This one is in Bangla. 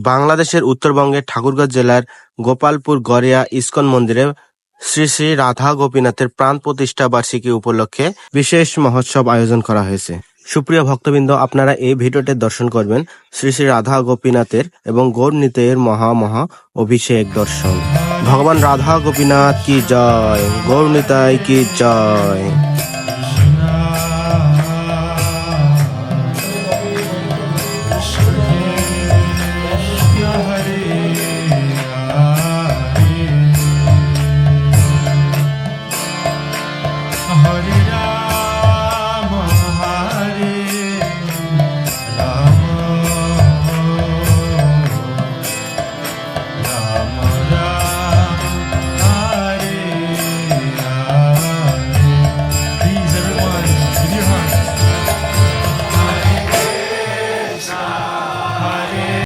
বাংলাদেশের উত্তরবঙ্গের ঠাকুরগাঁও জেলার গোপালপুর গড়িয়া ইস্কন মন্দিরে শ্রী শ্রী রাধা গোপীনাথের প্রাণ প্রতিষ্ঠা বার্ষিকী উপলক্ষে বিশেষ মহোৎসব আয়োজন করা হয়েছে। সুপ্রিয় ভক্তবৃন্দ, আপনারা এই ভিডিওতে দর্শন করবেন শ্রী শ্রী রাধা গোপীনাথের এবং গৌর নিতাইয়ের মহা অভিষেক দর্শন। ভগবান রাধা গোপীনাথ কি জয়, গৌর নিতাই কি জয়।